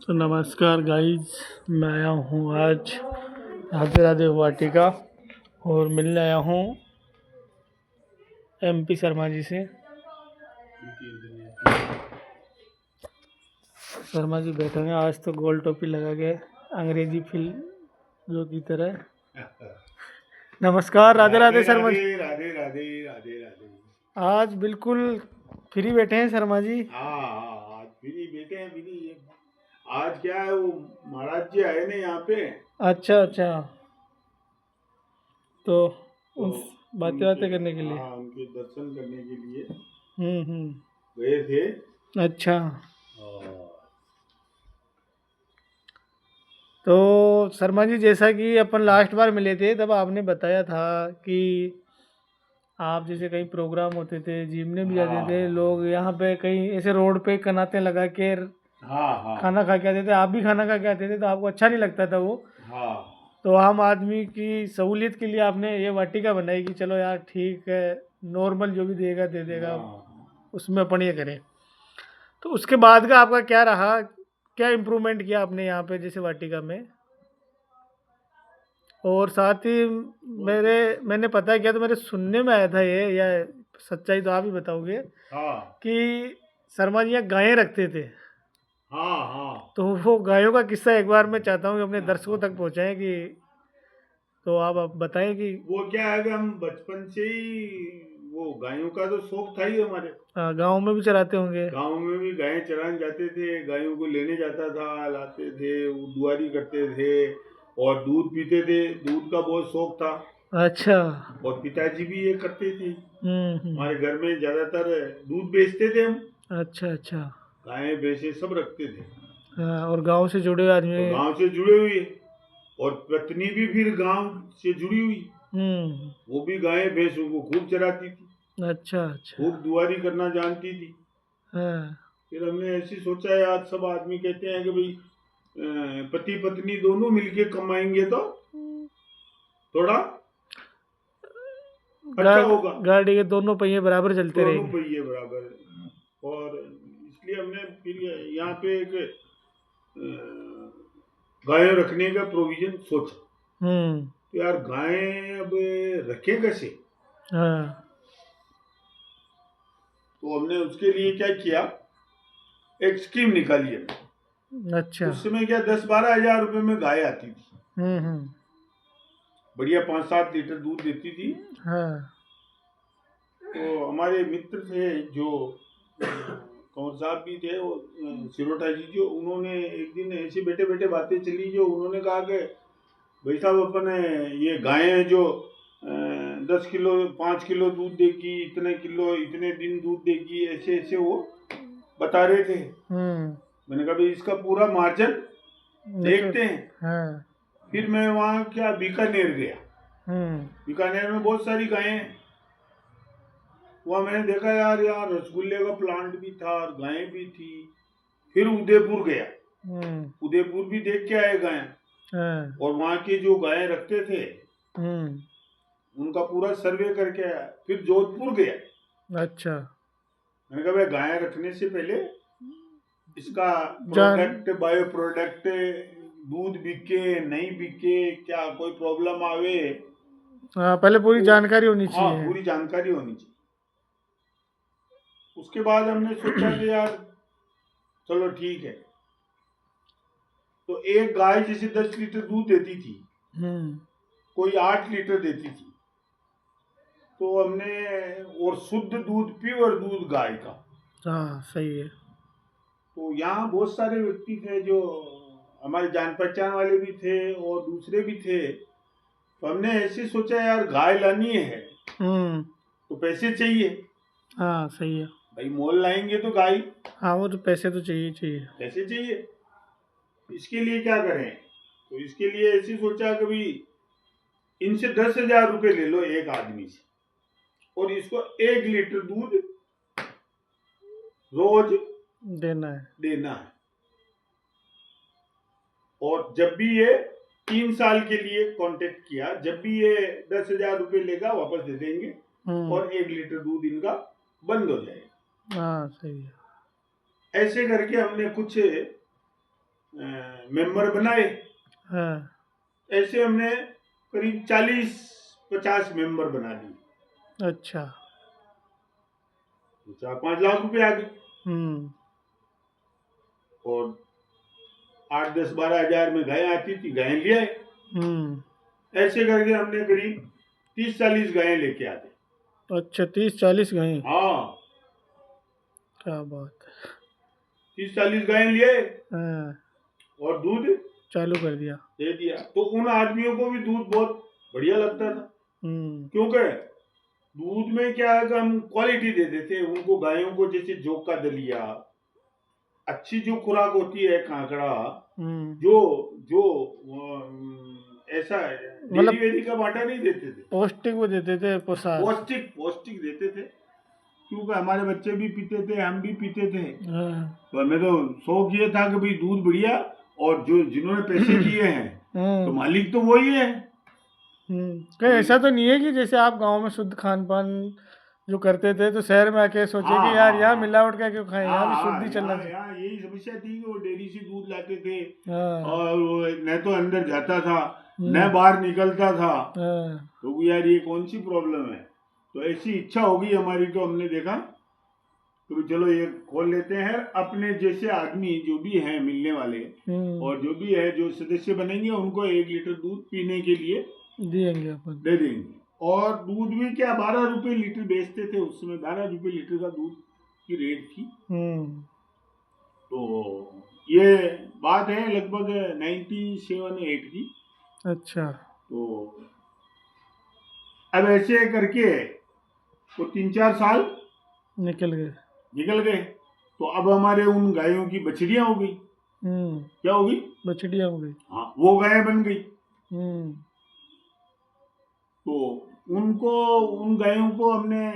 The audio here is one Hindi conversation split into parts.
तो नमस्कार गाइस, मैं आया हूँ आज राधे राधे वाटिका और मिलने आया हूँ MP शर्मा जी से। शर्मा जी बैठे हैं आज तो गोल टोपी लगा के अंग्रेजी फिल्म जो की तरह। नमस्कार, राधे राधे शर्मा जी। राधे राधे राधे राधे। आज बिल्कुल फ्री बैठे हैं शर्मा जी। हाँ, आज फ्री बैठे हैं फ्री। आज क्या है, वो महाराज जी आए ना यहाँ पे। अच्छा अच्छा, तो तो उन बातें करने के लिए। हाँ, उनके दर्शन करने के लिए हम्म। गए थे। अच्छा, और तो शर्मा जी जैसा कि अपन लास्ट बार मिले थे तब आपने बताया था कि आप जैसे कहीं प्रोग्राम होते थे जिम में भी जाते थे, हाँ लोग यहाँ पे कहीं ऐसे रोड पे कनाते लगा के हाँ हाँ खाना खा के आते थे, आप भी खाना खा के आते थे तो आपको अच्छा नहीं लगता था वो। हाँ तो आम आदमी की सहूलियत के लिए आपने ये वाटिका बनाई कि चलो यार ठीक है, नॉर्मल जो भी देगा दे देगा, हाँ। उसमें अपन ये करें। तो उसके बाद का आपका क्या रहा, क्या इम्प्रूवमेंट किया आपने यहाँ पे जैसे वाटिका में? और साथ ही मैंने पता किया तो मेरे सुनने में आया था ये, या सच्चाई तो आप ही बताओगे, हाँ कि शर्मा जी यहाँ गायें रखते थे। हाँ हाँ तो वो गायों का किस्सा एक बार मैं चाहता हूँ कि अपने दर्शकों तक पहुँचाएं, कि तो आप बताएं कि वो क्या है कि हम बचपन से ही वो गायों का तो शौक था ही हमारे। गाँव में भी चराते होंगे। गांव में भी गायें चराने जाते थे, गायों को लेने जाता था, लाते थे, वो दुआरी करते थे और दूध पीते थे। दूध का बहुत शौक था अच्छा। और पिताजी भी ये करते थे। हम्म। हमारे घर में ज्यादातर दूध बेचते थे हम। अच्छा अच्छा। गायें भैंसे सब रखते थे। हाँ, और गांव से जुड़े हुए आदमी। तो गांव से जुड़े हुए और पत्नी भी फिर गांव से जुड़ी हुई। हम्म। वो भी गायें भैंसों को खूब चराती थी, अच्छा अच्छा। खूब दुआरी करना जानती थी। हाँ। फिर हमने ऐसी सोचा, यार सब आदमी कहते हैं कि भाई पति पत्नी दोनों मिलके कमाएंगे तो थोड़ा अच्छा होगा। गाड़ी के दोनों पहिए बराबर चलते दोनों रहेंगे। पहिए बराबर। और इसलिए हमने फिर यहाँ पे एक गाय रखने का प्रोविजन सोचा। तो यार गायें अब रखे कैसे? हाँ। तो हमने उसके लिए क्या किया, एक स्कीम निकाली है। अच्छा। उस समय क्या 10-12 हजार रुपए में गाय आती थी, हम्म। बढ़िया 5-7 लीटर दूध देती थी। हाँ। तो हमारे मित्र थे जो कंवर साहब भी थे, वो सिरोटा जी, जो उन्होंने एक दिन ऐसे बैठे बैठे बातें चली, जो उन्होंने कहा कि भाई साहब अपन ये गायें जो 10 किलो 5 किलो दूध देगी, इतने किलो इतने दिन दूध देगी, ऐसे ऐसे वो बता रहे थे। मैंने कहा भाई इसका पूरा मार्जिन देखते हैं। हाँ। फिर मैं वहाँ क्या बीकानेर गया। बीकानेर में बहुत सारी गायें हैं। वहाँ मैंने देखा यार यार रसगुल्ले का प्लांट भी था और गायें भी थी। फिर उदयपुर गया, उदयपुर भी देख के आए गायें। हाँ। और वहाँ के जो गायें रखते थे उनका पूरा सर्वे करके आया। फिर जोधपुर गया। अच्छा। मैंने कहा भाई गायें रखने से पहले इसका प्रोडक्ट, बायो प्रोडक्ट, दूध बिके नहीं बिके, क्या कोई प्रॉब्लम आवे, हाँ, पहले पूरी जानकारी होनी चाहिए। हाँ, पूरी जानकारी होनी चाहिए। उसके बाद हमने सोचा कि यार चलो ठीक है। तो एक गाय जैसे 10 लीटर दूध देती थी, कोई 8 लीटर देती थी। तो हमने, और शुद्ध दूध, प्योर दूध गाय का। हाँ सही है। तो यहाँ बहुत सारे व्यक्ति थे जो हमारे जान पहचान वाले भी थे और दूसरे भी थे। तो हमने ऐसे सोचा यार गाय लानी है तो पैसे चाहिए। हाँ सही है। भाई मोल लाएंगे तो गाय, हाँ वो तो पैसे तो चाहिए चाहिए। पैसे चाहिए। इसके लिए क्या करें? तो इसके लिए ऐसे सोचा कि भाई इनसे 10,000 रुपये ले लो एक आदमी से, और इसको 1 लीटर दूध रोज देना है। और जब भी ये 3 साल के लिए कांटेक्ट किया, जब भी ये 10,000 रुपये लेगा वापस दे देंगे और 1 लीटर दूध इनका बंद हो जाएगा। हाँ सही है। ऐसे करके हमने कुछ मेंबर बनाए। हाँ, ऐसे हमने करीब 40-50 मेंबर बना दिए। अच्छा। तो 4-5 लाख रुपए आ गए। हम्म। और 8-10-12 हजार में गायें आती थी, गायें ले आए। हम्म। ऐसे करके हमने करीब 30-40 गायें लेके आते। अच्छा, 30-40 गए? हाँ, क्या बात है। 30-40 गायें लिए हाँ, और दूध चालू कर दिया। दे दिया। तो उन आदमियों को भी दूध बहुत बढ़िया लगता था, हम्म। क्योंकि दूध में क्या है कि हम क्वालिटी देते थे उनको। गायों को जैसे जोका दलिया, अच्छी जो खुराक होती है, कांकड़ा, हम्म। जो जो ऐसा डेयरी मतलब वेरी का बाटा नहीं देते थे। पौष्टिक वो देते थे, प्रसाद। पौष्टिक पौष्टिक देते थे, क्योंकि हमारे बच्चे भी पीते थे, हम भी पीते थे। हाँ। तो हमें तो शौक ये था कि भाई दूध बढ़िया, और जो जिन्होंने पैसे दिए हैं तो हम्म। मालिक तो वही है। कहीं ऐसा तो नहीं है कि जैसे आप गांव में शुद्ध खान पान जो करते थे तो शहर में आके सोचे हाँ कि यार हाँ यहाँ हाँ मिलावट का क्यों खाएं, यहाँ हाँ भी शुद्ध हाँ, ही चलना यहाँ चाहिए। यहाँ यही समस्या थी कि वो डेयरी से दूध लाते थे, हाँ। और वो न तो अंदर जाता था न हम्म। बाहर निकलता था। हाँ। तो यार ये कौन सी प्रॉब्लम है। तो ऐसी इच्छा हो गई हमारी, तो हमने देखा तो चलो ये खोल लेते हैं। अपने जैसे आदमी जो भी हैं मिलने वाले, हम्म। और जो भी है जो सदस्य बनेंगे, उनको 1 लीटर दूध पीने के लिए दिएंगे अपन। दे देंगे। और दूध भी क्या 12 रुपए लीटर बेचते थे उस समय। 12 रुपए लीटर का दूध की रेट थी। हम्म। तो ये बात है लगभग 97-8 की। अच्छा। तो अब ऐसे करके वो 3-4 साल निकल गए। निकल गए। तो अब हमारे उन गायों की बछड़ियां हो गई। हम्म। क्या हो गई? बछड़िया हो गई। हाँ, वो गायें बन गई। हम्म। तो उनको, उन गायों को हमने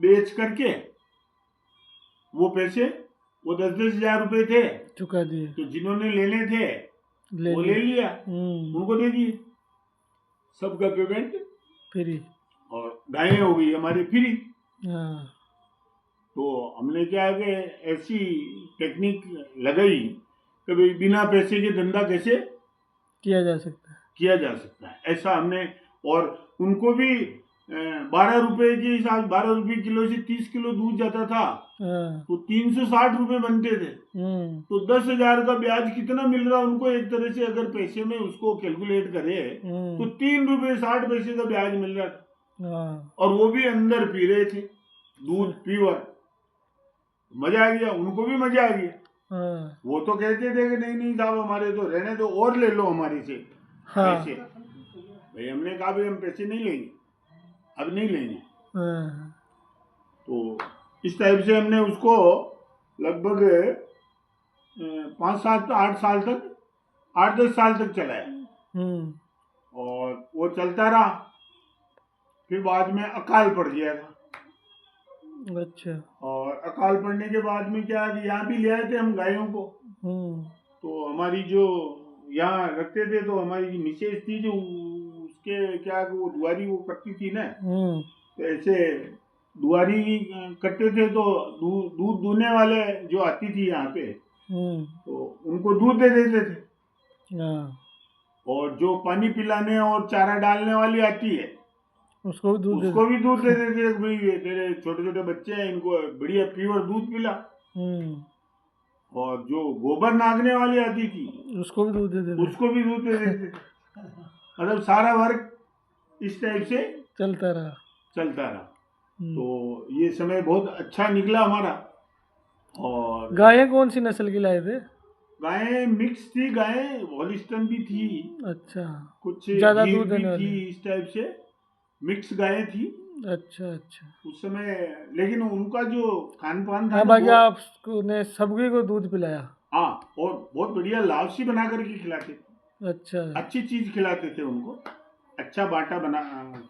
बेच करके वो पैसे, वो 10-10 हजार रुपए थे, चुका दिए। तो जिन्होंने लेने थे ले वो ले लिए। लिया, हम्म। उनको दे दिए सबका पेमेंट। फ्री। और गायें हो गई हमारी फ्री। हाँ। तो हमने क्या है कि ऐसी टेक्निक लगाई कि भाई बिना पैसे के धंधा कैसे किया जा सकता है। किया जा सकता है, ऐसा हमने। और उनको भी 12 रुपए के हिसाब, 12 रुपए किलो से 30 किलो दूध जाता था, हाँ। तो 360 रुपए बनते थे। हम्म। तो 10 हजार का ब्याज कितना मिल रहा उनको, एक तरह से अगर पैसे में उसको कैलकुलेट करे तो हम्म। 3 रुपए 60 पैसे का ब्याज मिल रहा था। हाँ। और वो भी अंदर पी रहे थे दूध स- प्योर। मजा आ गया, उनको भी मजा आ गया। हाँ। वो तो कहते थे कि नहीं नहीं साहब हमारे तो रहने दो, और ले लो हमारे से पैसे। हाँ। भाई हमने कहा भाई हम पैसे नहीं लेंगे, अब नहीं लेंगे। हाँ। तो इस टाइप से हमने उसको लगभग 5-7-8 साल तक, 8-10 साल तक चलाया। हम्म। और वो चलता रहा। फिर बाद में अकाल पड़ गया था। अच्छा। और अकाल पड़ने के बाद में क्या कि यहाँ भी ले आए थे हम गायों को। हम्म। तो हमारी जो यहाँ रखते थे, तो हमारी मिसेज थी जो उसके क्या कि वो दुआरी वो करती थी ना। हम्म। तो ऐसे दुआरी करते थे, तो दूध दूहने वाले जो आती थी यहाँ पे, हम्म। तो उनको दूध दे देते थे। हाँ। और जो पानी पिलाने और चारा डालने वाली आती है, उसको भी दूध दे उसको भी दूध दे देते थे। भाई ये तेरे छोटे छोटे बच्चे हैं, इनको बढ़िया प्योर दूध पिला। हम्म। और जो गोबर नागने वाली आती थी, उसको भी दूध दे देते। उसको भी दूध दे देते थे। मतलब सारा वर्क इस टाइप से चलता रहा। चलता रहा। हम्म। तो ये समय बहुत अच्छा निकला हमारा। और गायें कौन सी नस्ल की लाए थे? गायें मिक्स थी, गायें हॉलिस्टन भी थी, अच्छा। कुछ ज्यादा गीर दूध भी देने थी, वाली। इस टाइप से मिक्स गायें थी अच्छा अच्छा। उस समय। लेकिन उनका जो खान पान था हाँ, ना बाकी वो, आपने सबकी को दूध पिलाया? हाँ, और बहुत बढ़िया लावसी बना करके खिलाते थे। अच्छा। अच्छी चीज खिलाते थे उनको, अच्छा बाटा बना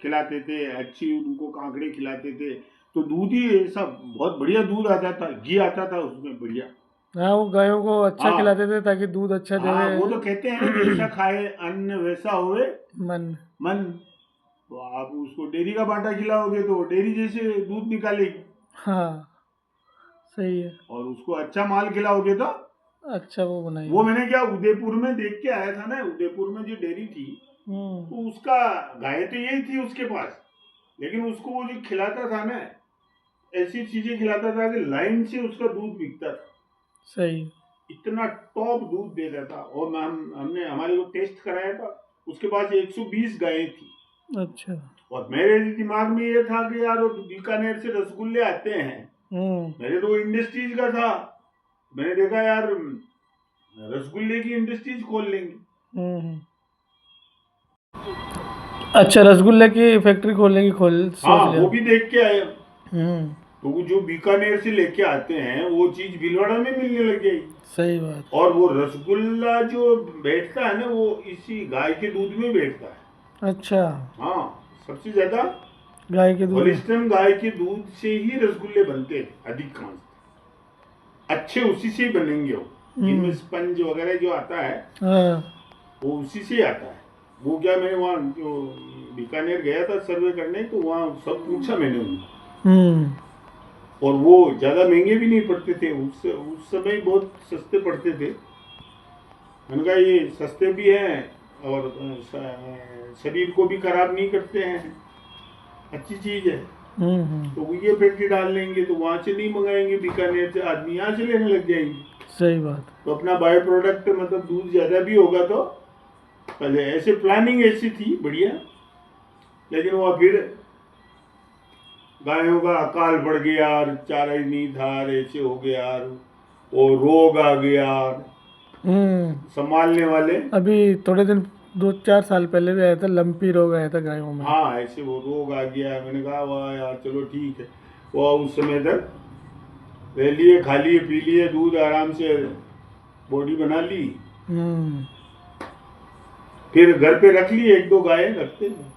खिलाते थे, अच्छी उनको कांकड़े खिलाते थे। तो दूध ही ऐसा बहुत बढ़िया दूध आता था, घी आता था उसमें बढ़िया। हाँ, वो गायों को अच्छा हाँ खिलाते थे ताकि दूध अच्छा हाँ, वो तो देवे। कहते हैं ना, जैसा खाए अन्न वैसा होवे मन। मन। तो आप उसको डेयरी का बाटा खिलाओगे तो वो डेयरी जैसे दूध निकालेगी, हाँ, सही है। और उसको अच्छा माल खिलाओगे तो अच्छा वो बनाई। वो मैंने क्या उदयपुर में देख के आया था ना, उदयपुर में जो डेयरी थी तो उसका गाय तो यही थी उसके पास, लेकिन उसको वो जो खिलाता था ना, ऐसी चीजें खिलाता था कि लाइन से उसका दूध बिकता था। सही। इतना टॉप दूध देता था। और हमने हमारे को टेस्ट कराया था, उसके पास 120 गायें थी। अच्छा। और मेरे दिमाग में ये था कि यार वो बीकानेर से रसगुल्ले आते हैं, मेरे तो इंडस्ट्रीज का था, मैंने देखा यार रसगुल्ले की इंडस्ट्रीज खोल लेंगे। अच्छा, रसगुल्ले की फैक्ट्री खोलने की सोच हाँ लिया। वो भी देख के आए। हम्म। तो वो जो बीकानेर से लेके आते हैं वो चीज भीलवाड़ा में मिलने लग गई। सही बात। और वो रसगुल्ला जो बैठता है ना वो इसी गाय के दूध में बैठता है। अच्छा, हाँ, सबसे ज्यादा गाय के दूध में। होलिस्टन गाय के दूध से ही रसगुल्ले बनते हैं अधिकांश, अच्छे उसी से ही बनेंगे वो। इनमें स्पंज वगैरह जो आता है हाँ। वो उसी से ही आता है। वो क्या, मैं वहाँ जो बीकानेर गया था सर्वे करने, तो वहाँ सब पूछा मैंने उनको, और वो ज्यादा महंगे भी नहीं पड़ते थे, उस समय बहुत सस्ते पड़ते थे। मैंने कहा ये सस्ते भी हैं और शरीर को भी खराब नहीं करते हैं, अच्छी चीज है। तो ये फैक्ट्री डाल लेंगे तो वहां से नहीं मंगाएंगे, बीकानेर से आदमी यहाँ से लेने लग जाएंगे। सही बात। तो अपना बाय प्रोडक्ट मतलब दूध ज्यादा भी होगा तो पहले ऐसे प्लानिंग ऐसी थी बढ़िया। लेकिन वो फिर गायों का अकाल पड़ गया, चारा ही नहीं था, ऐसे हो गया, और रोग आ गया संभालने वाले। अभी थोड़े दिन 2-4 साल पहले भी आया था, लंपी रोग आया था गायों में। हाँ ऐसे वो रोग आ गया। मैंने कहा वाह यार चलो ठीक है। वो उस समय तक रह लिए, खा लिए, पी लिए दूध, आराम से बॉडी बना ली। फिर घर पे रख लिए, 1-2 गाय रखते हैं।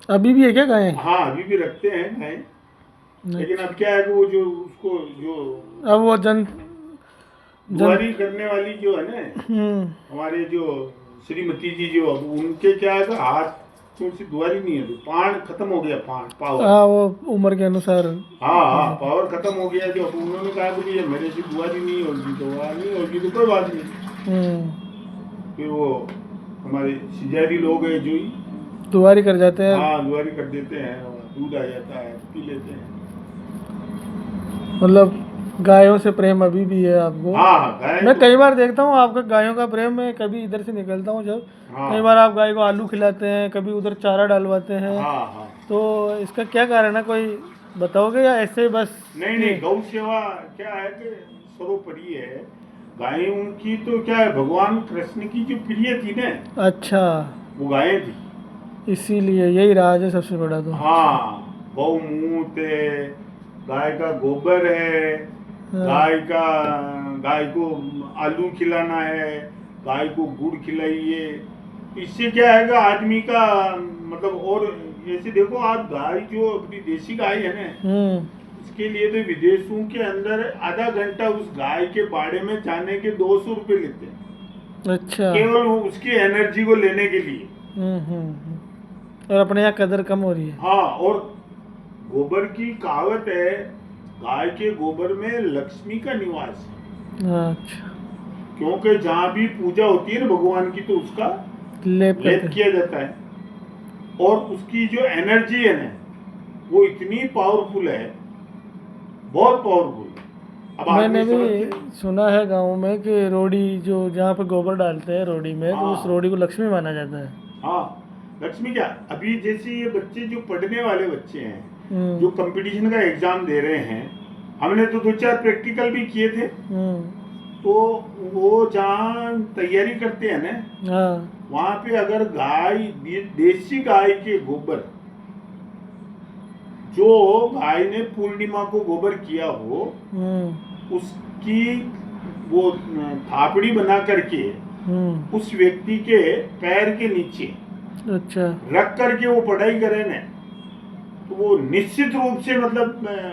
अभी भी है क्या गायें? हाँ अभी भी रखते हैं गाय। लेकिन अब क्या है कि वो जो उसको जो अब वो दुआरी करने वाली जो है ना, हमारे जो श्रीमती जी जो, अब उनके क्या है कि हाथ से दुआरी नहीं है, तो पान खत्म हो गया, पावर। हाँ वो उम्र के अनुसार। हाँ पावर खत्म हो गया। जो उन्होंने कहा कि ये मेरे से दुआरी नहीं होगी, तो वहाँ नहीं होगी तो कोई बात नहीं। फिर वो हमारे सिजारी लोग हैं जो ही दुआरी कर जाते हैं। हाँ दुआरी कर देते हैं, दूध आ जाता है, पी लेते हैं। मतलब गायों से प्रेम अभी भी है आपको? हाँ मैं कई बार देखता हूँ आपका गायों का प्रेम। मैं कभी इधर से निकलता हूँ जब, कई बार आप गाय को आलू खिलाते हैं, कभी उधर चारा डालवाते हैं। तो इसका क्या कारण है, कोई बताओगे या ऐसे ही बस? नहीं, गौ सेवा क्या है कि सर्वोपरि है। गाय उनकी तो क्या है, भगवान कृष्ण की जो प्रिय थी ना, अच्छा, वो गायें थी, इसीलिए यही राज है सबसे बड़ा तो। हाँ गौमूत्र है, गाय का गोबर है, गाय को आलू खिलाना है, गाय को गुड़ खिलाइए। इससे क्या है कि आदमी का मतलब, और ऐसे देखो आप, गाय जो अपनी देसी गाय है ना, इसके लिए तो विदेशों के अंदर आधा घंटा उस गाय के बाड़े में जाने के 200 रुपए लेते हैं। अच्छा। केवल उसकी एनर्जी को लेने के लिए। और अपने यहाँ कदर कम हो रही है। हाँ, और गोबर की कहावत है, गाय के गोबर में लक्ष्मी का निवास है। अच्छा। क्योंकि जहाँ भी पूजा होती है ना भगवान की, तो उसका लेप किया जाता है। और उसकी जो एनर्जी है ना, वो इतनी पावरफुल है, बहुत पावरफुल। अब मैंने भी सुना है गाँव में कि रोड़ी जो जहाँ पे गोबर डालते हैं रोड़ी में, तो उस रोड़ी को लक्ष्मी माना जाता है। हाँ लक्ष्मी क्या, अभी जैसे ये बच्चे जो पढ़ने वाले बच्चे हैं, जो कंपटीशन का एग्जाम दे रहे हैं, हमने तो 2-4 प्रैक्टिकल भी किए थे। तो वो जहाँ तैयारी करते हैं ना, वहाँ पे अगर गाय, देसी गाय के गोबर, जो गाय ने पूर्णिमा को गोबर किया हो, उसकी वो थापड़ी बना करके उस व्यक्ति के पैर के नीचे अच्छा रख करके वो पढ़ाई करे ना, तो वो निश्चित रूप से मतलब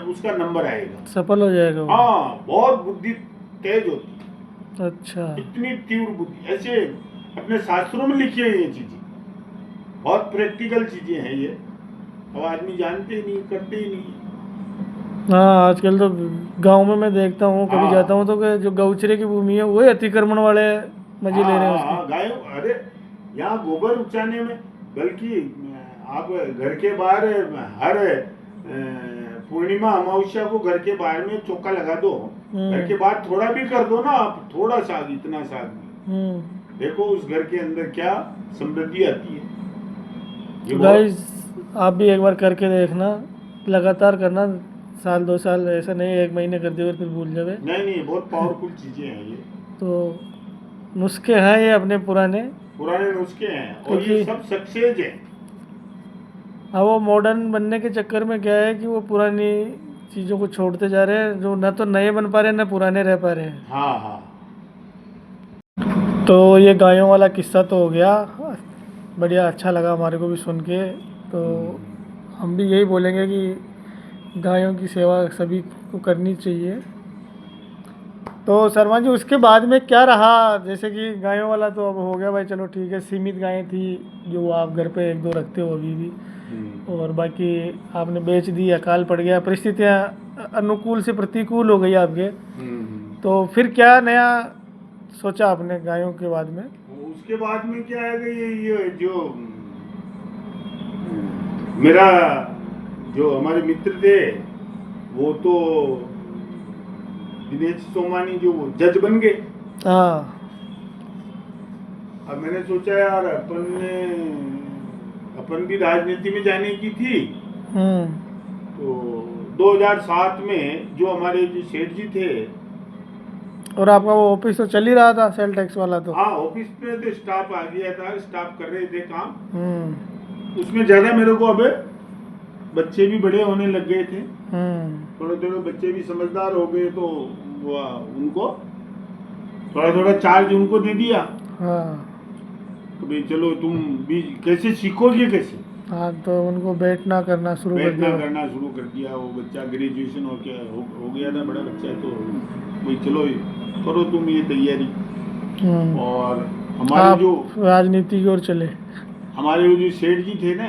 उसका नंबर आएगा, सफल हो जाएगा वो। हाँ, बहुत बुद्धि तेज होती है। अच्छा, इतनी तीव्र बुद्धि, ऐसे अपने शास्त्रों में लिखी है ये चीजें, बहुत प्रैक्टिकल चीजें हैं ये। अब आदमी जानते ही नहीं, करते ही नहीं। हाँ, आजकल तो गांव में मैं देखता हूँ, कभी हाँ जाता हूँ तो कि जो गौचरे की भूमि है वही अतिक्रमण वाले मजे ले रहे हैं उसके। हाँ गाय, अरे यहाँ गोबर उपचाने में, बल्कि आप घर के बाहर हर पूर्णिमा अमावस्या को घर के बाहर में चौका लगा दो, घर के बाहर थोड़ा भी कर दो ना आप, थोड़ा सा, इतना सा भी, देखो उस घर के अंदर क्या समृद्धि आती है। ये तो बहुत, गाइस आप भी एक बार करके देखना, लगातार करना, साल 2 साल, ऐसा नहीं 1 महीने कर दिए और फिर भूल जावे। नहीं नहीं, बहुत पावरफुल चीजें हैं ये, तो नुस्खे हैं ये अपने पुराने, पुराने नुस्खे हैं और क्योंकि ये सब सक्सेस है। अब वो मॉडर्न बनने के चक्कर में क्या है कि वो पुरानी चीज़ों को छोड़ते जा रहे हैं, जो ना तो नए बन पा रहे हैं ना पुराने रह पा रहे हैं। हाँ हाँ तो ये गायों वाला किस्सा तो हो गया, बढ़िया, अच्छा लगा हमारे को भी सुन के। तो हम भी यही बोलेंगे कि गायों की सेवा सभी को करनी चाहिए। तो शर्मा जी उसके बाद में क्या रहा, जैसे कि गायों वाला तो अब हो गया भाई, चलो ठीक है, सीमित गायें थी जो आप घर पे 1-2 रखते हो अभी भी, और बाकी आपने बेच दी, अकाल पड़ गया, परिस्थितियाँ अनुकूल से प्रतिकूल हो गई आपके। तो फिर क्या नया सोचा आपने गायों के बाद में? उसके बाद में क्या है कि ये जो मेरा, जो हमारे मित्र थे, वो तो दिनेश सोमानी जो वो जज बन गए। हाँ। अब मैंने सोचा यार अपन भी राजनीति में जाने की थी। तो 2007 में जो हमारे जो सेठ जी थे, और आपका वो ऑफिस तो चल ही रहा था सेल टैक्स वाला तो? हाँ ऑफिस में तो स्टाफ आ गया था, स्टाफ कर रहे थे काम। उसमें ज्यादा मेरे को अब बच्चे भी बड़े होने लग गए थे, थोड़े थोड़े बच्चे भी समझदार हो गए, तो वो उनको थोड़ा थोड़ा चार्ज उनको दे दिया। हाँ। तो भाई चलो तुम भी कैसे सीखोगे कैसे, हाँ, तो उनको बैठना करना शुरू कर बैठना दिया। करना शुरू कर दिया। वो बच्चा ग्रेजुएशन हो गया था, बड़ा बच्चा, तो भाई चलो करो तुम ये तैयारी। और हमारे आप जो राजनीति की ओर चले? हमारे वो जो सेठ जी थे ना,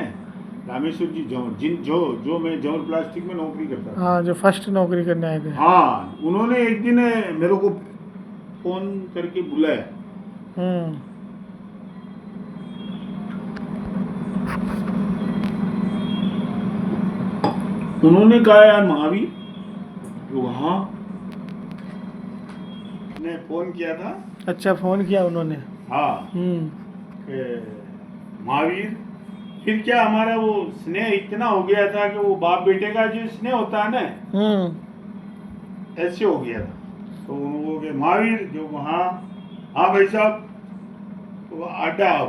रामेश्वर जी, जो मैं जौहर प्लास्टिक में नौकरी करता था। हाँ, जो फर्स्ट नौकरी करने आए थे। हाँ, उन्होंने एक दिन मेरे को फोन करके बुलाया। उन्होंने कहा यार महावीर, तो हाँ ने फोन किया था। अच्छा, फोन किया उन्होंने? हाँ महावीर, फिर क्या हमारा वो स्नेह इतना हो गया था कि वो बाप बेटे का जो स्नेह होता है ना, ऐसे हो गया था। तो वो के महावीर जो, हाँ हाँ भाई साहब, तो आटा आओ।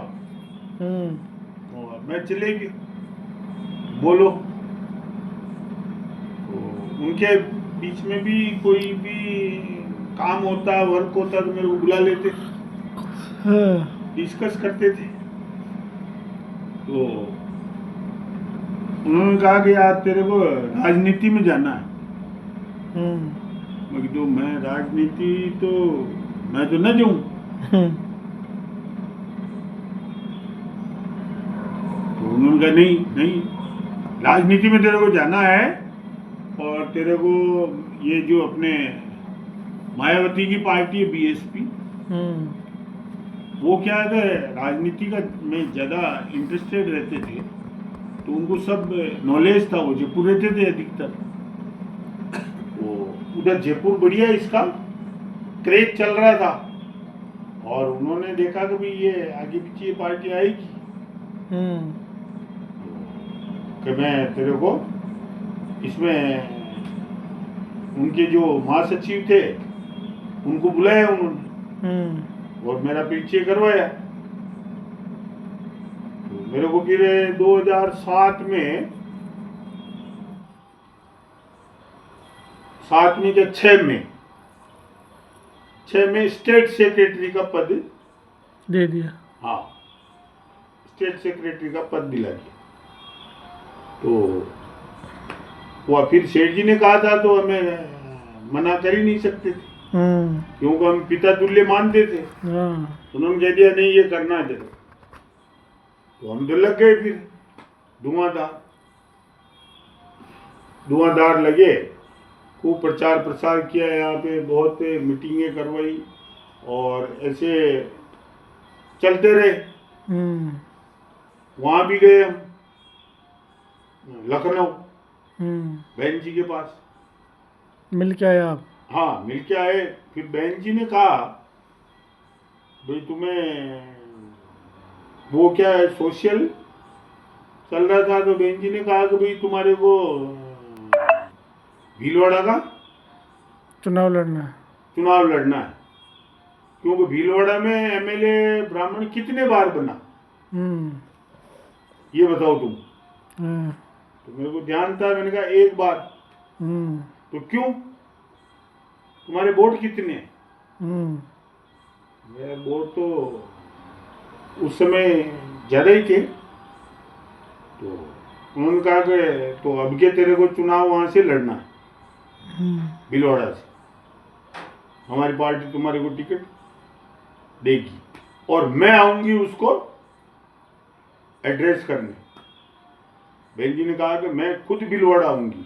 और मैं चले गया, बोलो। तो उनके बीच में भी कोई भी काम होता, वर्क होता, तो मेरे को बुला लेते, डिस्कस करते थे। तो उन्होंने कहा कि यार तेरे को राजनीति में जाना है। मैं राजनीति तो मैं तो न जाऊं। तो उन्होंने कहा नहीं नहीं, राजनीति में तेरे को जाना है, और तेरे को ये जो अपने मायावती की पार्टी है बीएसपी, वो क्या है, राजनीति का में ज़्यादा इंटरेस्टेड रहते थे, तो उनको सब नॉलेज था, वो जयपुर रहते थे अधिकतर। वो उधर जयपुर बढ़िया इसका क्रेज चल रहा था, और उन्होंने देखा कि भाई ये आगे पीछे ये पार्टी आएगी, कि मैं तेरे को इसमें, उनके जो महासचिव थे उनको बुलाया उन्होंने, और मेरा परिचय करवाया। तो मेरे को फिर 2007 में 6 में स्टेट सेक्रेटरी का पद दे दिया। हाँ, स्टेट सेक्रेटरी का पद दिला दिया। तो वो फिर सेठ जी ने कहा था, तो हमें मना कर ही नहीं सकते थे, क्योंकि हम पिता तुल्य मानते थे। उन्होंने कह दिया नहीं ये करना है, तो हम तो लग गए फिर धुआंधार लगे। खूब प्रचार प्रसार किया, यहाँ पे बहुत मीटिंगें करवाई और ऐसे चलते रहे। वहाँ भी गए हम लखनऊ बहन जी के पास, मिल के आए आप? हाँ मिल के आए। फिर बहन जी ने कहा भाई तुम्हें वो क्या है सोशल चल रहा था, तो बहन जी ने कहा कि भाई तुम्हारे को भीलवाड़ा का चुनाव लड़ना है, क्योंकि भीलवाड़ा में एमएलए ब्राह्मण कितने बार बना ये बताओ तुम। तो मेरे को ध्यान था, मैंने कहा एक बार। तो क्यों, तुम्हारे वोट कितने? मेरे वोट तो उस समय ज्यादा ही थे। तो उन्होंने कहा कि तो अब के तेरे को चुनाव वहां से लड़ना है भीलवाड़ा से, हमारी पार्टी तुम्हारे को टिकट देगी और मैं आऊंगी उसको एड्रेस करने। बहन जी ने कहा कि मैं खुद भीलवाड़ा आऊंगी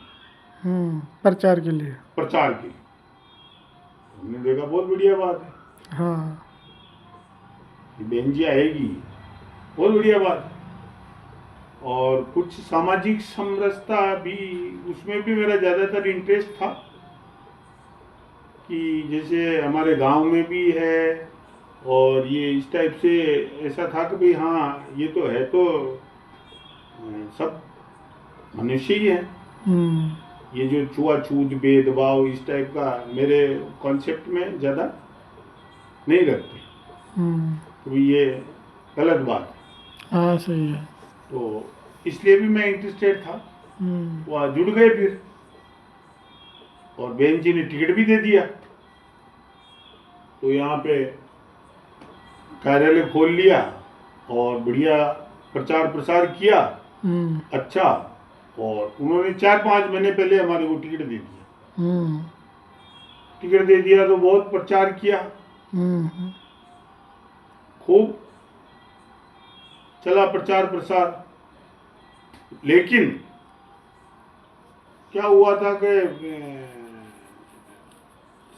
प्रचार के लिए। हमने देखा बहुत बढ़िया बात है, हाँ बहन जी आएगी, बहुत बढ़िया बात है। और कुछ सामाजिक समरसता भी उसमें भी मेरा ज़्यादातर इंटरेस्ट था कि जैसे हमारे गांव में भी है और ये इस टाइप से ऐसा था कि भाई हाँ ये तो है, तो सब मनुष्य ही है। ये जो छुआछूत भेदभाव इस टाइप का मेरे कॉन्सेप्ट में ज़्यादा नहीं रखते, तो ये गलत बात है। हाँ सही है। तो इसलिए भी मैं इंटरेस्टेड था, वहाँ जुड़ गए फिर, और बहन जी ने टिकट भी दे दिया। तो यहाँ पे कार्यालय खोल लिया और बढ़िया प्रचार प्रसार किया अच्छा। और उन्होंने 4-5 महीने पहले हमारे को टिकट दे दिया। टिकट दे दिया तो बहुत प्रचार किया, खूब चला प्रचार प्रसार। लेकिन क्या हुआ था कि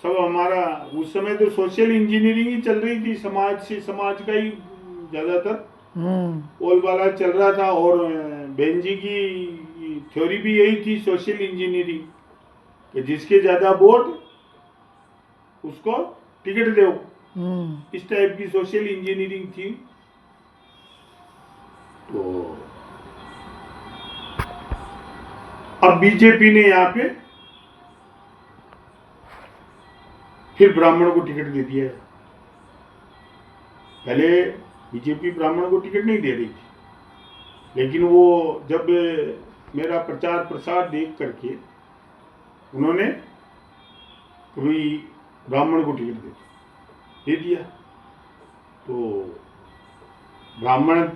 सब हमारा उस समय तो सोशल इंजीनियरिंग ही चल रही थी, समाज से समाज का ही ज्यादातर बोलबाला चल रहा था। और बहन जी की थ्योरी भी यही थी सोशल इंजीनियरिंग, कि जिसके ज्यादा वोट उसको टिकट दो, इस टाइप की सोशल इंजीनियरिंग थी। तो अब बीजेपी ने यहाँ पे फिर ब्राह्मण को टिकट दे दिया है। पहले बीजेपी ब्राह्मण को टिकट नहीं दे रही थी, लेकिन वो जब मेरा प्रचार प्रसार देख करके उन्होंने कोई ब्राह्मण को टिकट दे दिया। तो ब्राह्मण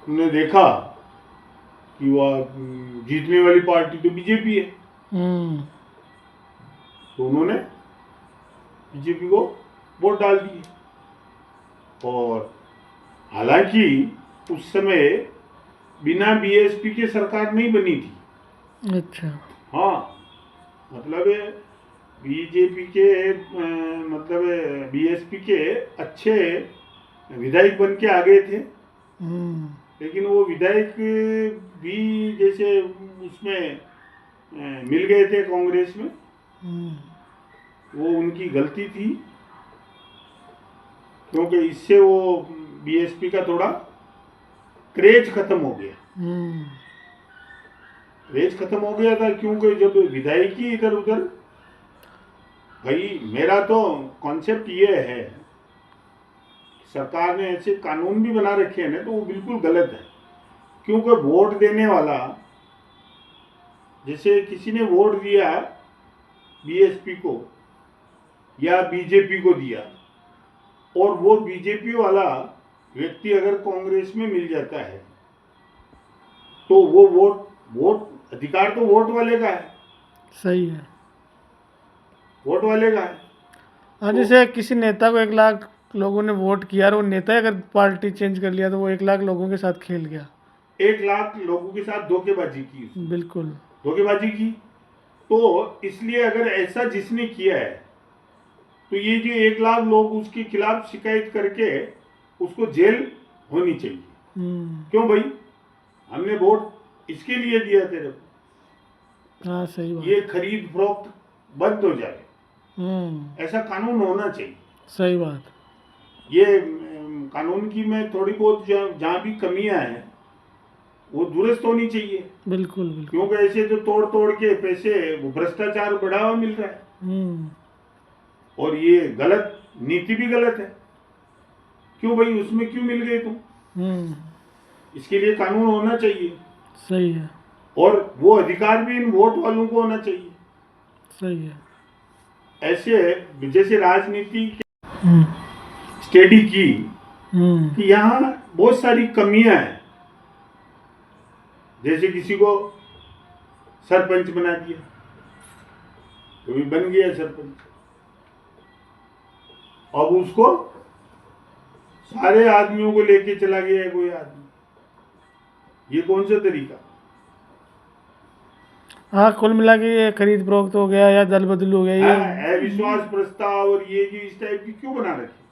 ने देखा कि वह जीतने वाली पार्टी तो बीजेपी है, तो उन्होंने बीजेपी को वोट डाल दिए। और हालांकि उस समय बिना बीएसपी के सरकार नहीं बनी थी। अच्छा। हाँ, मतलब बीजेपी के मतलब बीएसपी के अच्छे विधायक बन के आ गए थे, लेकिन वो विधायक भी जैसे उसमें मिल गए थे कांग्रेस में, वो उनकी गलती थी, क्योंकि इससे वो बीएसपी का थोड़ा क्रेज खत्म हो गया। क्रेज खत्म हो गया था, क्योंकि जब विधायकी इधर उधर, भाई मेरा तो कॉन्सेप्ट ये है, सरकार ने ऐसे कानून भी बना रखे हैं ना, तो वो बिल्कुल गलत है। क्योंकि वोट देने वाला, जैसे किसी ने वोट दिया बीएसपी को या बीजेपी को दिया, और वो बीजेपी वाला व्यक्ति अगर कांग्रेस में मिल जाता है, तो वो वोट अधिकार तो वोट वाले का है। सही है, वोट वाले का है। हाँ, जैसे किसी नेता को 1 लाख लोगों ने वोट किया और वो नेता अगर पार्टी चेंज कर लिया तो वो 1 लाख लोगों के साथ खेल गया। 1 लाख लोगों के साथ धोखेबाजी की, बिल्कुल धोखेबाजी की। तो इसलिए अगर ऐसा जिसने किया है तो ये जो 1 लाख लोग उसके खिलाफ शिकायत करके उसको जेल होनी चाहिए। क्यों भाई, हमने वोट इसके लिए दिया तेरे को। हाँ सही बात। ये खरीद फरोख्त बंद हो जाए, ऐसा कानून होना चाहिए। सही बात। ये कानून की में थोड़ी बहुत जहाँ भी कमियां हैं वो दुरुस्त होनी चाहिए। बिल्कुल बिल्कुल। क्योंकि ऐसे तो तोड़ तोड़ के पैसे, भ्रष्टाचार बढ़ावा मिल रहा है और ये गलत नीति भी गलत है। क्यों भाई, उसमें क्यों मिल गए तुम? इसके लिए कानून होना चाहिए। सही है। और वो अधिकार भी इन वोट वालों को होना चाहिए। सही है। ऐसे जैसे राजनीति स्टडी की कि यहाँ बहुत सारी कमियां हैं। जैसे किसी को सरपंच बना दिया, तो भी बन गया सरपंच, अब उसको सारे आदमियों को लेके चला गया है कोई आदमी। ये कौन सा तरीका? हाँ, कुल मिला के ये खरीद फरोख्त हो गया या दल बदल हो गया, ये अविश्वास प्रस्ताव और ये जो इस टाइप की क्यों बना रखी?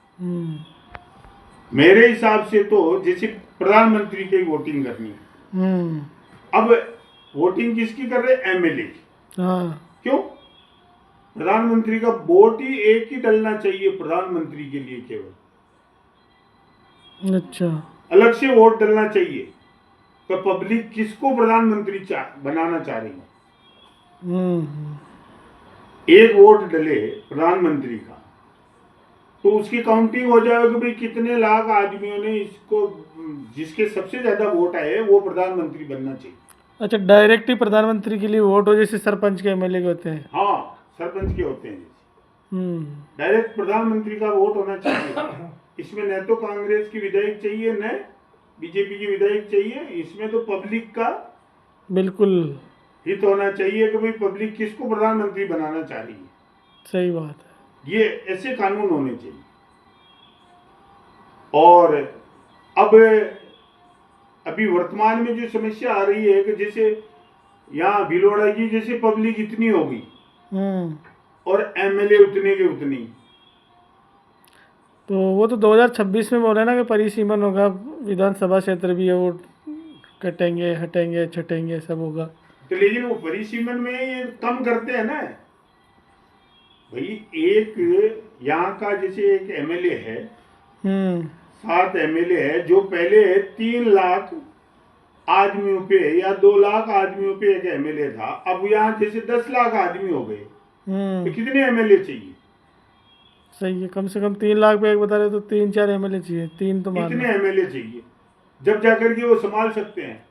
मेरे हिसाब से तो जैसे प्रधानमंत्री की वोटिंग करनी है, अब वोटिंग किसकी कर रहे? एमएलए की। क्यों? प्रधानमंत्री का वोट ही एक ही डलना चाहिए प्रधानमंत्री के लिए केवल। अच्छा, अलग से वोट डलना चाहिए तो पब्लिक किसको प्रधानमंत्री बनाना चाह रही है। एक वोट डले प्रधानमंत्री का तो उसकी काउंटिंग हो जाएगी भाई कितने लाख आदमियों ने इसको, जिसके सबसे ज्यादा वोट आए वो प्रधानमंत्री बनना चाहिए। अच्छा, डायरेक्ट ही प्रधानमंत्री के लिए वोट हो, जैसे सरपंच के एमएलए के होते हैं। हाँ, सरपंच के होते हैं। डायरेक्ट प्रधानमंत्री का वोट होना चाहिए। इसमें न तो कांग्रेस की विधायक चाहिए न बीजेपी की विधायक चाहिए, इसमें तो पब्लिक का बिल्कुल हित होना चाहिए कि भाई पब्लिक किसको प्रधानमंत्री बनाना चाह रही है। सही बात है। ये ऐसे कानून होने चाहिए। और अब अभी वर्तमान में जो समस्या आ रही है कि जैसे यहाँ भिलवाड़ा की जैसे पब्लिक इतनी होगी और एमएलए उतने के उतनी, तो वो तो 2026 में बोले ना कि परिसीमन होगा, विधानसभा क्षेत्र भी है वो कटेंगे हटेंगे छटेंगे सब होगा। तो लेकिन वो परिसीमन में ये कम करते हैं ना भाई। एक यहाँ का जैसे एक एमएलए है, 7 एमएलए है, जो पहले 3 लाख आदमियों पे या 2 लाख आदमियों पे एक एमएलए था, अब यहाँ जैसे 10 लाख आदमी हो गए, तो कितने एमएलए चाहिए? सही है, कम से कम 3 लाख पे एक बता रहे तो 3-4 एमएलए चाहिए। 3 तो मान, कितने एमएलए चाहिए जब जाकर के वो संभाल सकते हैं।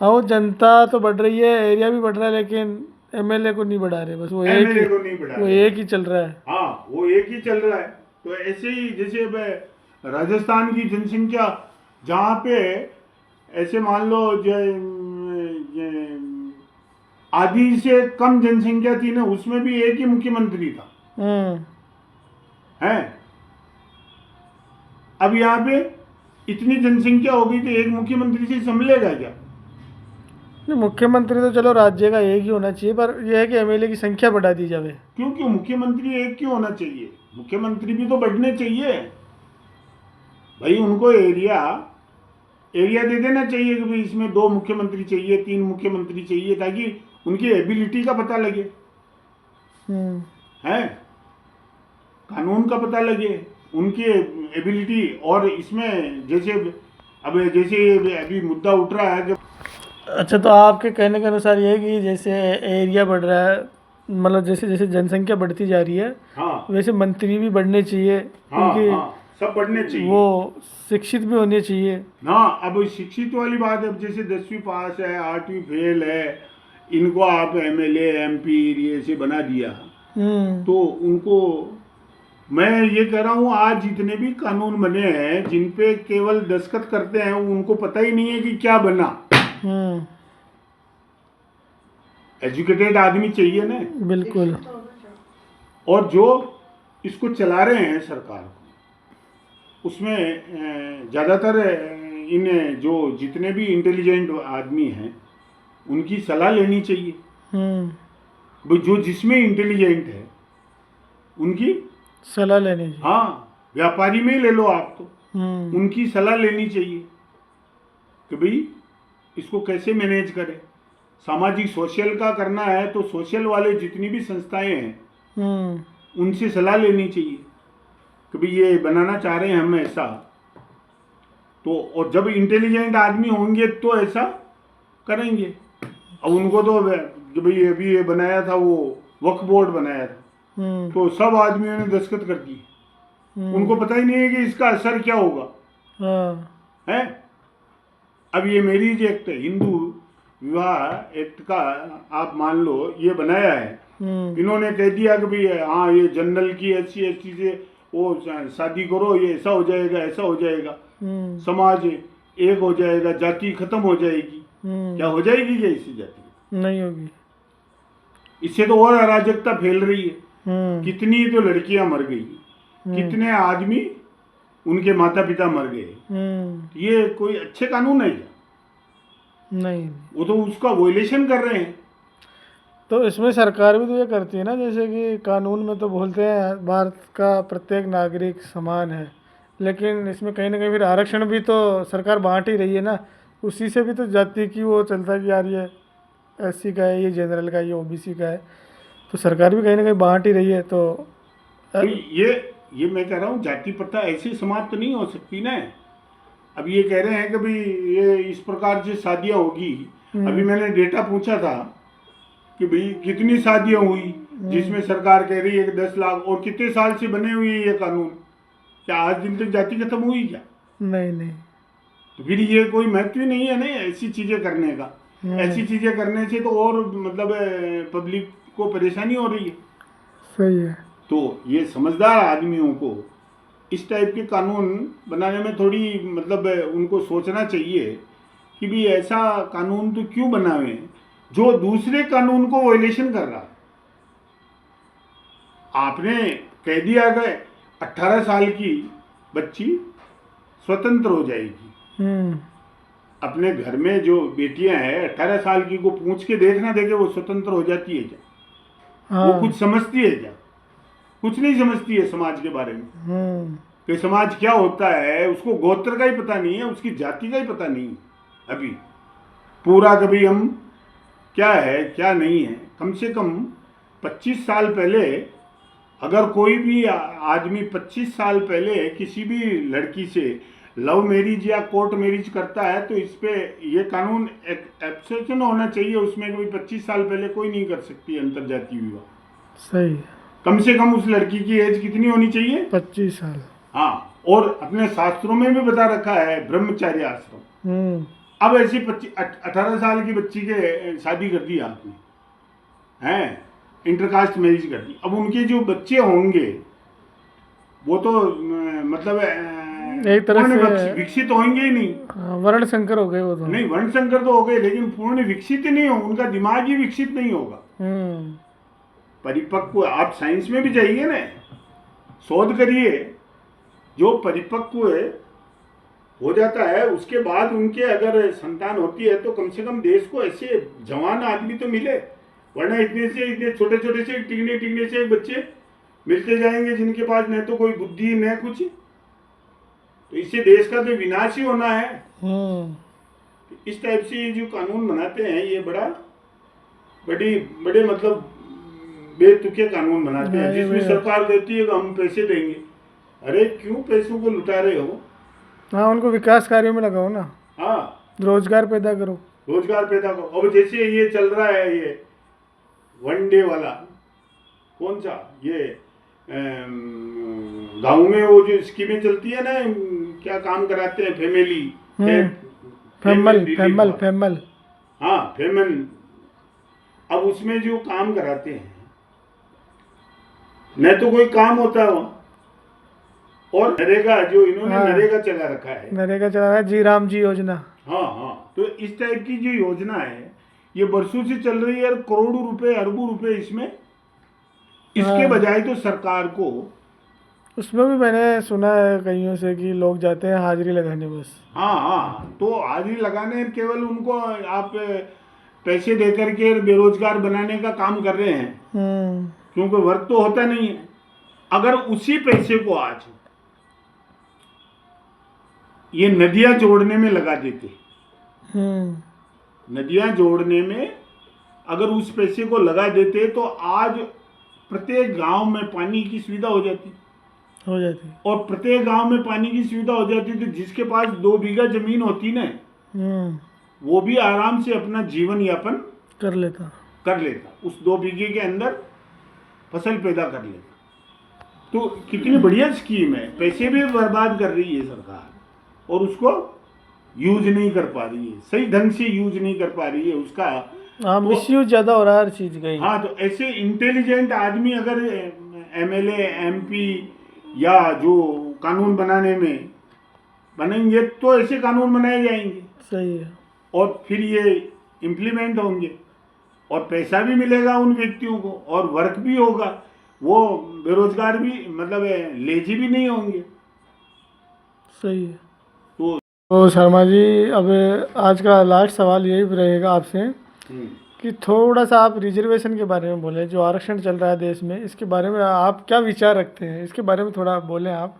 हाँ, जनता तो बढ़ रही है, एरिया भी बढ़ रहा है, लेकिन एमएलए को नहीं बढ़ा रहे, बस वो एमएलए को नहीं बढ़ा, वो एक ही चल रहा है। हाँ, वो एक ही चल रहा है। तो ऐसे ही जैसे राजस्थान की जनसंख्या जहाँ पे ऐसे मान लो आधी से कम जनसंख्या थी ना, उसमें भी एक ही मुख्यमंत्री था। है, अब यहाँ पे इतनी जनसंख्या होगी तो एक मुख्यमंत्री से संभलेगा क्या? नहीं, मुख्यमंत्री तो चलो राज्य का एक ही होना चाहिए, पर यह है कि एमएलए की संख्या बढ़ा दी जाए। क्यों मुख्यमंत्री एक क्यों होना चाहिए? मुख्यमंत्री भी तो बढ़ने चाहिए भाई। उनको एरिया दे देना चाहिए कि भाई इसमें 2 मुख्यमंत्री चाहिए, 3 मुख्यमंत्री चाहिए, ताकि उनकी एबिलिटी का पता लगे, है कानून का पता लगे, उनकी एबिलिटी। और इसमें जैसे अब जैसे अभी मुद्दा उठ रहा है कि अच्छा, तो आपके कहने के अनुसार ये है कि जैसे एरिया बढ़ रहा है, मतलब जैसे जैसे जनसंख्या बढ़ती जा रही है, हाँ, वैसे मंत्री भी बढ़ने चाहिए। हाँ, हाँ, सब बढ़ने चाहिए, वो शिक्षित भी होने चाहिए। हाँ, अब शिक्षित वाली बात है, अब जैसे 10वीं पास है, 8वीं फेल है, इनको आप एमएलए एमपी ये से बना दिया, तो उनको मैं ये कह रहा हूँ आज जितने भी कानून बने हैं जिन पे केवल दस्तखत करते हैं, उनको पता ही नहीं है कि क्या बना। एजुकेटेड आदमी चाहिए ना, बिल्कुल। और जो इसको चला रहे हैं सरकार को, उसमें ज़्यादातर इन जो जितने भी इंटेलिजेंट आदमी हैं उनकी सलाह लेनी चाहिए। भाई जो जिसमें इंटेलिजेंट है उनकी सलाह लेनी चाहिए। हाँ, व्यापारी में ही ले लो आप, तो उनकी सलाह लेनी चाहिए कि भाई इसको कैसे मैनेज करें। सामाजिक सोशल का करना है तो सोशल वाले जितनी भी संस्थाएं हैं उनसे सलाह लेनी चाहिए कि भाई ये बनाना चाह रहे हैं हम ऐसा, तो और जब इंटेलिजेंट आदमी होंगे तो ऐसा करेंगे। अब उनको तो कि भाई अभी ये बनाया था, वो वक्फ बोर्ड बनाया था, तो सब आदमियों ने दस्तखत कर दिए, उनको पता ही नहीं है कि इसका असर क्या होगा है। अब ये मैरिज एक्ट, हिंदू विवाह एक्ट का आप मान लो ये बनाया है, इन्होंने कह दिया कि भाई हाँ ये जनरल की SC से वो शादी करो, ये ऐसा हो जाएगा, ऐसा हो जाएगा, समाज एक हो जाएगा, जाति खत्म हो जाएगी। क्या हो जाएगी क्या इससे? जाति नहीं होगी। इससे तो और अराजकता फैल रही है। कितनी तो लड़कियां मर गई, कितने आदमी उनके माता पिता मर गए। ये कोई अच्छे कानून है क्या? नहीं, वो तो उसका वोलेशन कर रहे हैं। तो इसमें सरकार भी तो ये करती है ना, जैसे कि कानून में तो बोलते हैं भारत का प्रत्येक नागरिक समान है, लेकिन इसमें कहीं ना कहीं फिर आरक्षण भी तो सरकार बांट ही रही है ना। उसी से भी तो जाति की वो चलता है कि यार ये SC का है, ये जनरल का है, ये OBC का है, तो सरकार भी कहीं ना कहीं बांट ही रही है। तो ये मैं कह रहा हूँ जाति प्रथा ऐसे समाप्त नहीं हो सकती ना। अब ये कह रहे हैं कि भाई ये इस प्रकार से शादियां होगी। अभी मैंने डेटा पूछा था कि भाई कितनी शादियां हुई, जिसमें सरकार कह रही है कि 10 लाख, और कितने साल से बने हुए ये कानून, क्या आज दिन तक जाति खत्म हुई क्या? नहीं। तो फिर ये कोई महत्व ही नहीं है ना ऐसी चीजें करने का। ऐसी चीजें करने से तो और मतलब पब्लिक को परेशानी हो रही है। सही है। तो ये समझदार आदमियों को इस टाइप के कानून बनाने में थोड़ी मतलब उनको सोचना चाहिए कि भी ऐसा कानून तो क्यों बनावे जो दूसरे कानून को वायलेशन कर रहा है। आपने कह दिया कि 18 साल की बच्ची स्वतंत्र हो जाएगी। अपने घर में जो बेटियां हैं 18 साल की को पूछ के देखना देखे वो स्वतंत्र हो जाती है क्या? वो कुछ समझती है क्या? कुछ नहीं समझती है समाज के बारे में कि समाज क्या होता है। उसको गोत्र का ही पता नहीं है, उसकी जाति का ही पता नहीं है अभी पूरा। कभी हम क्या है क्या नहीं है। कम से कम 25 साल पहले अगर कोई भी आदमी 25 साल पहले किसी भी लड़की से लव मैरिज या कोर्ट मैरिज करता है तो इस पे ये कानून एक्सेप्शन होना चाहिए उसमें कि 25 साल पहले कोई नहीं कर सकती अंतरजातीय विवाह। सही। कम से कम उस लड़की की एज कितनी होनी चाहिए? 25 साल। हाँ, और अपने शास्त्रों में भी बता रखा है ब्रह्मचार्य आश्रम। अब ऐसी 18 साल की बच्ची के शादी कर दी आपने, हैं इंटरकास्ट मैरिज कर दी। अब उनके जो बच्चे होंगे वो तो मतलब एक तरह से विकसित होंगे ही नहीं। वर्ण संकर हो गए वो तो। नहीं, वर्ण संकर तो हो गए लेकिन पूर्ण विकसित ही नहीं हो, उनका दिमाग ही विकसित नहीं होगा। परिपक्व आप साइंस में भी जाइए ना, शोध करिए, जो परिपक्व हो जाता है उसके बाद उनके अगर संतान होती है तो कम से कम देश को ऐसे जवान आदमी तो मिले, वरना इतने छोटे छोटे से टिकने से बच्चे मिलते जाएंगे जिनके पास न तो कोई बुद्धि न कुछ। तो इससे देश का तो विनाश ही होना है। इस टाइप से ये जो कानून बनाते हैं ये बड़े मतलब बेतुके कानून बनाते हैं, जिसमें सरकार कहती है कि हम पैसे देंगे। अरे क्यों पैसों को लुटा रहे हो? हाँ, उनको विकास कार्यों में लगाओ ना। हाँ, रोजगार पैदा करो। अब जैसे ये चल रहा है ये वनडे वाला, कौन सा ये गांव में वो जो स्कीमें चलती है ना, क्या काम कराते हैं फैमल। हाँ, फेमल। अब उसमें जो काम कराते हैं न तो कोई काम होता है और नरेगा जो इन्होंने नरेगा चला रखा है, जी राम जी योजना। हाँ, तो इस टाइप की जो योजना है ये बरसों से चल रही है, करोड़ों रुपए अरबों रुपए इसमें। इसके बजाय तो सरकार को, उसमें भी मैंने सुना है कईयों से कि लोग जाते हैं हाजिरी लगाने बस। हाँ, तो हाजिरी लगाने केवल उनको आप पैसे दे करके बेरोजगार बनाने का काम कर रहे हैं, क्योंकि वर्क तो होता नहीं है। अगर उसी पैसे को आज ये नदियां जोड़ने में लगा देते, नदियां जोड़ने में अगर उस पैसे को लगा देते तो आज प्रत्येक गांव में पानी की सुविधा हो जाती। और प्रत्येक गांव में पानी की सुविधा हो जाती तो जिसके पास 2 बीघा जमीन होती ना, वो भी आराम से अपना जीवन यापन कर लेता उस 2 बीघे के अंदर फसल पैदा कर लेता। तो कितनी बढ़िया स्कीम है। पैसे भी बर्बाद कर रही है सरकार और उसको यूज नहीं कर पा रही है, सही ढंग से यूज नहीं कर पा रही है उसका। तो मिसयूज ज्यादा हो रहा है हर चीज का। हाँ, तो ऐसे इंटेलिजेंट आदमी अगर एमएलए एमपी या जो कानून बनाने में बनेंगे तो ऐसे कानून बनाए जाएंगे। सही है। और फिर ये इम्प्लीमेंट होंगे और पैसा भी मिलेगा उन व्यक्तियों को और वर्क भी होगा, वो बेरोजगार भी मतलब लेजी भी नहीं होंगे। सही है। तो शर्मा जी, अब आज का लास्ट सवाल यही रहेगा आपसे कि थोड़ा सा आप रिजर्वेशन के बारे में बोलें, जो आरक्षण चल रहा है देश में, इसके बारे में आप क्या विचार रखते हैं, इसके बारे में थोड़ा बोलें आप।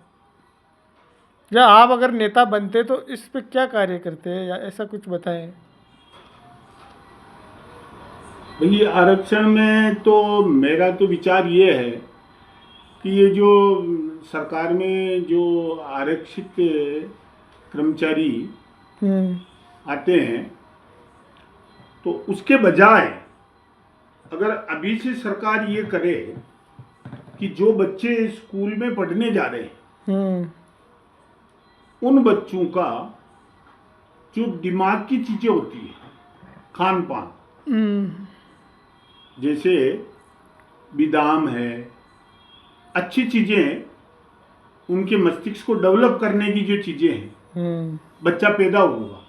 या आप अगर नेता बनते तो इस पे क्या कार्य करते हैं, या ऐसा कुछ बताएं। भाई आरक्षण में तो मेरा तो विचार ये है कि ये जो सरकार में जो आरक्षित कर्मचारी आते हैं तो उसके बजाय अगर अभी से सरकार ये करे कि जो बच्चे स्कूल में पढ़ने जा रहे हैं उन बच्चों का जो दिमाग की चीजें होती है, खान पान, जैसे बादाम है, अच्छी चीजें, उनके मस्तिष्क को डेवलप करने की जो चीजें हैं, बच्चा पैदा होगा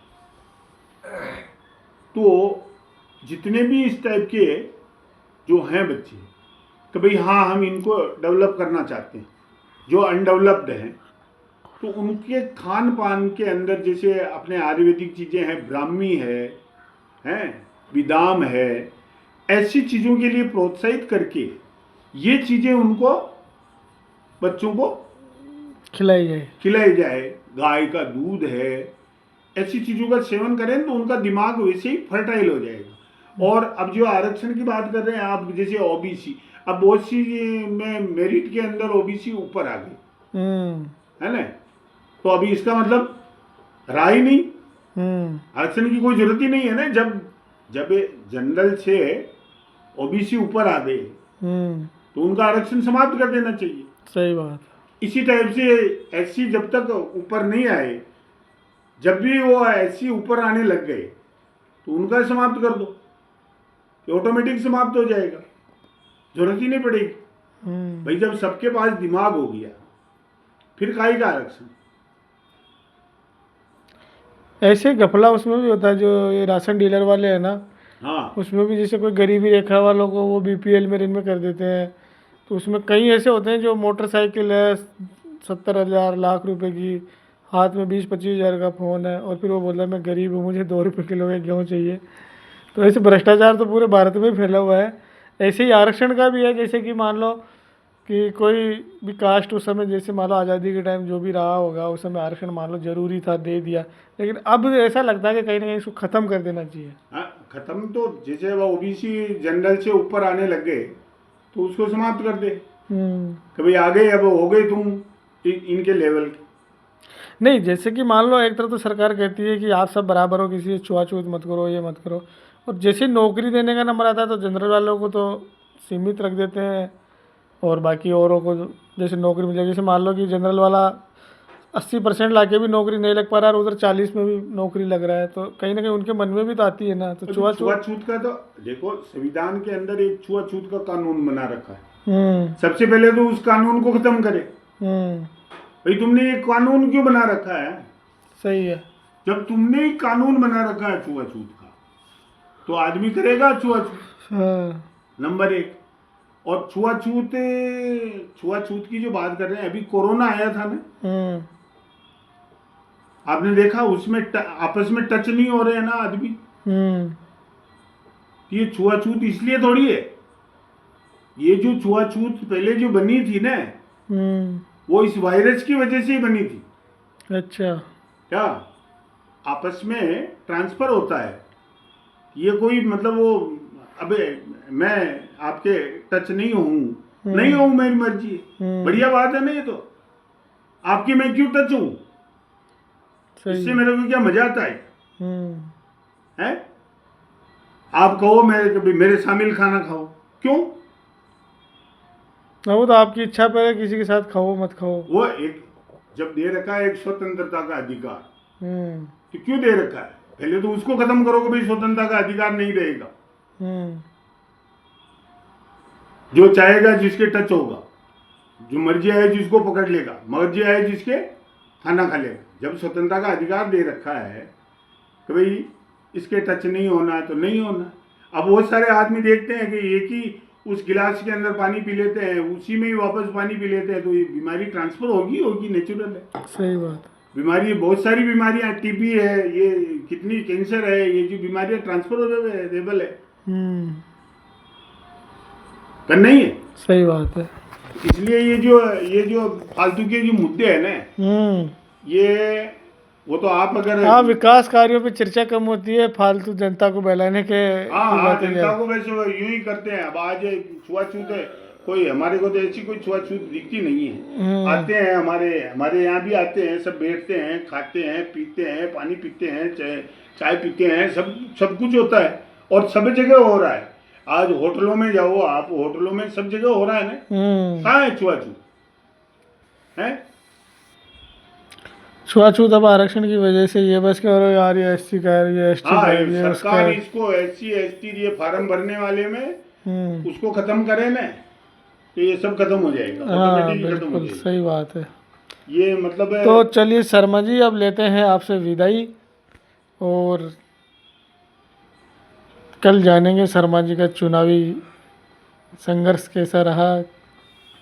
तो जितने भी इस टाइप के जो हैं बच्चे तो भाई हाँ हम इनको डेवलप करना चाहते हैं, जो अनडेवलप्ड हैं तो उनके खान पान के अंदर जैसे अपने आयुर्वेदिक चीज़ें हैं, ब्राह्मी है, बादाम है, ऐसी चीज़ों के लिए प्रोत्साहित करके ये चीज़ें उनको बच्चों को खिलाई जाए। गाय का दूध है, ऐसी चीज़ों का सेवन करें तो उनका दिमाग वैसे ही फर्टाइल हो जाएगा। और अब जो आरक्षण की बात कर रहे हैं आप, जैसे ओबीसी, अब ओबीसी में मेरिट के अंदर ओबीसी ऊपर आ गई है ना, तो अभी इसका मतलब रहा ही नहीं, आरक्षण की कोई जरूरत ही नहीं है ना। जब जनरल से ओबीसी ऊपर आ गए तो उनका आरक्षण समाप्त कर देना चाहिए। सही बात। इसी टाइप से एससी जब तक ऊपर नहीं आए, जब भी वो एससी ऊपर आने लग गए तो उनका समाप्त कर दो, ऑटोमेटिक समाप्त हो जाएगा, जरूरत ही नहीं पड़ेगी। भाई जब सबके पास दिमाग हो गया फिर काहे का आरक्षण। ऐसे घपला उसमें भी होता है, जो ये राशन डीलर वाले हैं ना, हाँ, उसमें भी जैसे कोई गरीबी रेखा वालों को वो बीपीएल में ऋण में कर देते हैं। तो उसमें कई ऐसे होते हैं जो मोटरसाइकिल है 70,000 लाख रुपए की, हाथ में 20-25 हज़ार का फ़ोन है, और फिर वो बोल रहा है मैं गरीब हूँ, मुझे 2 रुपये किलो में गेहूँ चाहिए। तो ऐसे भ्रष्टाचार तो पूरे भारत में फैला हुआ है। ऐसे ही आरक्षण का भी है, जैसे कि मान लो कि कोई भी कास्ट उस समय, जैसे मान लो आज़ादी के टाइम जो भी रहा होगा उस समय आरक्षण मान लो जरूरी था, दे दिया, लेकिन अब ऐसा लगता है कि कहीं ना कहीं इसको ख़त्म कर देना चाहिए। ख़त्म तो जैसे वो ओबीसी जनरल से ऊपर आने लग गए तो उसको समाप्त कर दे, कभी आ गए, अब हो गए तुम इनके लेवल के। नहीं, जैसे कि मान लो एक तरफ तो सरकार कहती है कि आप सब बराबर हो, किसी से छुआछूत मत करो, ये मत करो, और जैसे नौकरी देने का नंबर आता है तो जनरल वालों को तो सीमित रख देते हैं और बाकी औरों को जैसे नौकरी मिल जाए। जैसे मान लो कि जनरल वाला 80% ला के भी नौकरी नहीं लग पा रहा है और उधर 40 में भी नौकरी लग रहा है, तो कहीं ना कहीं उनके मन में भी तो आती है ना। तो छुआछूत का तो देखो, संविधान के अंदर एक छुआछूत का कानून बना रखा है, सबसे पहले तो उस कानून को खत्म करे। भाई तुमने ये कानून क्यों बना रखा है? सही है, जब तुमने एक कानून बना रखा है छुआछूत का तो आदमी करेगा छुआछूत, नंबर 1। और छुआछूत की जो बात कर रहे हैं, अभी कोरोना आया था ना, आपने देखा उसमें आपस में टच नहीं हो रहे हैं ना आदमी, ये छुआछूत इसलिए थोड़ी है, ये जो छुआछूत पहले जो बनी थी ना, वो इस वायरस की वजह से ही बनी थी। अच्छा। क्या आपस में ट्रांसफर होता है, ये कोई मतलब वो, अबे मैं आपके टच नहीं हूँ, नहीं हूँ, मेरी मर्जी, बढ़िया बात है ना, ये तो आपकी मैं क्यों टच हूँ, इससे मेरे को क्या मजा आता है? आप कहो मैं कभी मेरे शामिल खाना खाओ, क्यों? वो तो आपकी इच्छा पर है, किसी के साथ खाओ मत खाओ। वो एक जब दे रखा है एक स्वतंत्रता का अधिकार, तो क्यों दे रखा है? पहले तो उसको खत्म करो कि भाई स्वतंत्रता का अधिकार नहीं रहेगा। जो चाहेगा जिसके टच होगा, जो मर्जी आए जिसको पकड़ लेगा, मर्जी आए जिसके खाना खा लेगा। जब स्वतंत्रता का अधिकार दे रखा है कि भाई इसके टच नहीं होना है तो नहीं होना। अब बहुत सारे आदमी देखते हैं कि एक ही उस गिलास के अंदर पानी पी लेते हैं, उसी में ही वापस पानी पी लेते हैं, तो ये बीमारी ट्रांसफर होगी, नेचुरल है। सही बात। बीमारी बहुत सारी बीमारियां, टीबी है, ये कितनी कैंसर है, ये जो बीमारियां ट्रांसफरेबल है, कर नहीं है। सही बात है। इसलिए ये जो फालतू के जो मुद्दे हैं ना, ये वो तो आप अगर विकास कार्यों पे चर्चा कम होती है, फालतू जनता को बहलाने के। हाँ, जनता को वैसे यूं ही करते हैं। अब आज छुआछूत है, कोई हमारे को तो ऐसी कोई छुआछूत दिखती नहीं है। आते हैं हमारे यहाँ भी आते हैं, सब बैठते हैं, खाते हैं, पीते हैं, पानी पीते हैं, चाय पीते हैं, सब कुछ होता है और सब जगह हो रहा है। आज होटलों में जाओ आप, होटलों में सब जगह हो रहा है ना, कहाँ है छुआछूत है? छुआछूत अब आरक्षण की वजह से ये बस कह रहे यार, ये SC का है, ये ST का है, ये सरकार इसको SC ST ये फार्म भरने वाले में उसको खत्म करे ना, तो ये सब खत्म हो जाएगा। हाँ बिल्कुल सही बात है। ये मतलब है। तो चलिए शर्मा जी, अब लेते हैं आपसे विदाई और कल जानेंगे शर्मा जी का चुनावी संघर्ष कैसा रहा,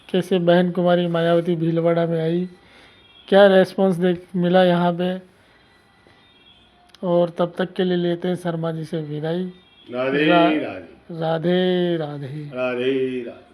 कैसे बहन कुमारी मायावती भीलवाड़ा में आई, क्या रेस्पॉन्स मिला यहाँ पे। और तब तक के लिए लेते हैं शर्मा जी से विदाई। राधे राधे राधे राधे। राधे राधे।